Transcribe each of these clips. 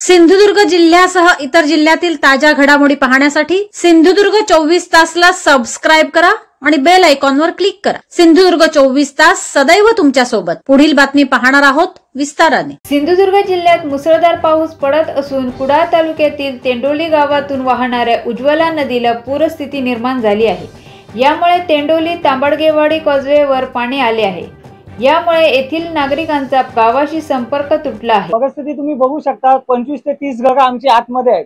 सिंधुदुर्ग जिल्ह्यासह इतर जिल्ह्यातील ताज्या घडामोडी पाहण्यासाठी सिंधुदुर्ग 24 तासला सबस्क्राइब करा आणि बेल आयकॉनवर क्लिक करा। सिंधुदुर्ग 24 तास सदैव तुमच्या सोबत। पुढील बातमी पाहणार आहोत विस्ताराने। सिंधुदुर्ग जिल्ह्यात मुसळधार पाऊस पडत असून कुडाळ तालुक्यातील तेंडोली गावातून वाहणाऱ्या उज्ज्वला नदीला पूरस्थिती निर्माण झाली आहे। यामुळे तेंडोली तांबडगेवाडी कॉजवेवर पाणी आले आहे। यामुळे येथील नागरिकांचा गावाशी संपर्क तुटला आहे। परिस्थिती तुम्ही बघू शकता, 25 ते 30 घरं आमची आतमध्ये आहेत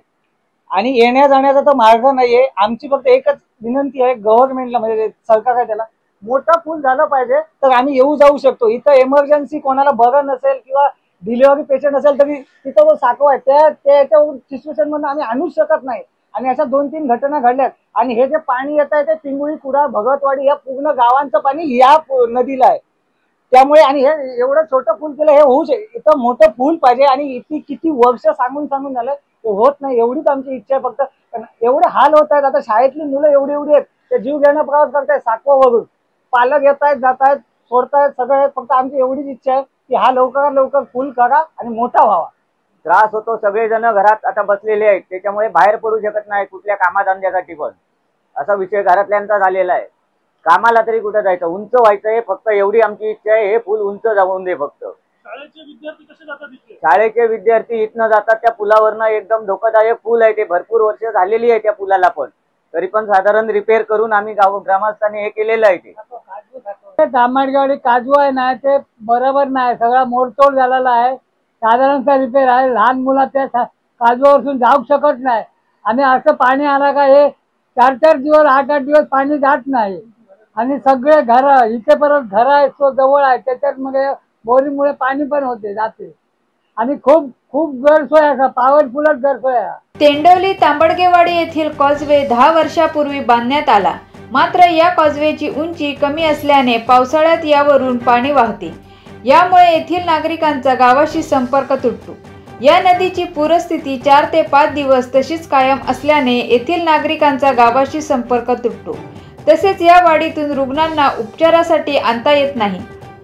आणि येण्या जाण्याचा तर मार्ग नाहीये। आमची फक्त एकच विनंती आहे गव्हर्नमेंटला, म्हणजे सरकार आहे त्याला, मोठा पूल झाला पाहिजे तर आम्ही येऊ जाऊ शकतो। इथं इमर्जन्सी कोणाला बरं नसेल किंवा डिलिव्हरी पेशंट असेल तरी तिथं जो साठवा आहे त्या सिच्युएशन मध्ये आम्ही आणू शकत नाही। आणि अशा 2-3 घटना घडल्यात आणि हे जे पाणी येत आहे ते पिंगुळी, कुडाळ, भगतवाडी या पूर्ण गावांचं पाणी या नदीला आहे। त्यामुळे आणि हे एवढं छोटं पूल केलं, हे होऊ शकते। इथं मोठं पूल पाहिजे आणि इथे किती वर्ष सांगून झालं ते होत नाही। एवढीच आमची इच्छा आहे फक्त। एवढे हाल होत आहेत, आता शाळेतली मुलं एवढी आहेत, ते जीव घेणं प्रवास करतायत साकवावरून, पालक येत आहेत, जात आहेत, सोडतायत सगळे। फक्त आमची एवढीच इच्छा आहे की हा लवकरात लवकर पूल करा आणि मोठा व्हावा। त्रास होतो, सगळेजण घरात आता बसलेले आहेत, त्याच्यामुळे बाहेर पडू शकत नाही कुठल्या कामाधंद्यासाठी पण। असा विषय घरातल्यांचा झालेला आहे। कामाला तरी कुठे जायचं, उंच व्हायचंय, फक्त एवढी आमची इच्छा आहे, हे पूल उंच जाऊन दे फक्त। शाळेचे विद्यार्थी कसे जातात इथे? शाळेचे विद्यार्थी इथनं जातात त्या पुलावरनं। एकदम धोकादायक पूल आहे ते, भरपूर वर्ष झालेली आहे त्या पुलाला, पण तरी पण साधारण रिपेअर करून आम्ही ग्रामस्थांनी हे केलेलं आहे। ते तांबडगेवाडी काजू आहे ना, ते बरोबर नाही, सगळा मोडतोड झालेला आहे, साधारणतः रिपेअर आहे। लहान मुलं त्या काजूवरून जाऊ शकत नाही आणि असं पाणी आलं का हे 4-4 दिवस 8-8 दिवस पाणी जात नाही। आणि सगळे घर इथे परत घर आहेत, तो जवळ आहे, त्याच्यात मग बोरिंगमुळे पाणी पण होते जाते आणि खूप गैरसोय आहे, पॉवरफुलच गैरसोय आहे। तेंडोली तांबडगेवाडी येथील कॉजवे 10 वर्षापूर्वी बांधण्यात आला, मात्र या कॉजवेची उंची कमी असल्याने पावसाळ्यात यावरून पाणी वाहते। यामुळे येथील नागरिकांचा गावाशी संपर्क तुटतो। या नदीची पूरस्थिती 4 ते 5 दिवस तशीच कायम असल्याने येथील नागरिकांचा गावाशी संपर्क तुटतो। तसेच या वाडीतून रुग्णांना उपचारासाठी आणता येत नाही।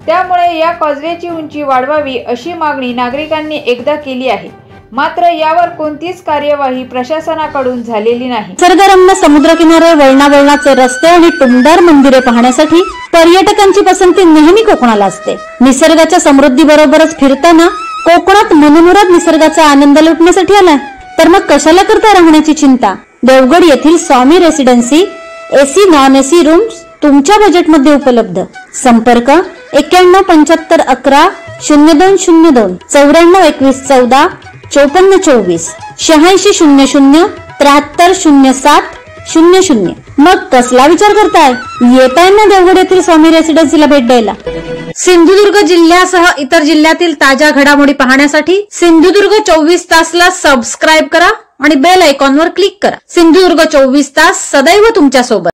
त्यामुळे या कॉजवेची उंची वाढवावी अशी मागणी नागरिकांनी एकदा केली आहे, मात्र यावर कोणतीच कार्यवाही प्रशासनाकडून झालेली नाही। निसर्गरम्य समुद्रकिनारे, वळणावळणाचे रस्ते आणि टुमदार मंदिरे पाहण्यासाठी पर्यटकांची पसंती नेहमी कोकणाला असते। निसर्गाच्या समृद्धीबरोबरच फिरताना कोकणात मनमुराद निसर्गाचा आनंद लुटण्यासाठी आला तर मग कशाला करता राहण्याची चिंता। देवगड येथील Swami residency AC non AC rooms तुमच्या बजेटमध्ये उपलब्ध। संपर्क 917511 0202 942114 5424 8600 7307 00। मग कसला विचार करताय, येताय ना देवगड येथील स्वामी रेसिडेन्सीला भेट द्यायला। सिंधुदुर्ग जिल्ह्यासह इतर जिल्ह्यातील ताज्या घडामोडी पाहण्यासाठी सिंधुदुर्ग 24 तासला सबस्क्राइब करा आणि बेल आयकॉनवर क्लिक करा। सिंधुदुर्ग 24 तास सदैव तुमच्या सोबत।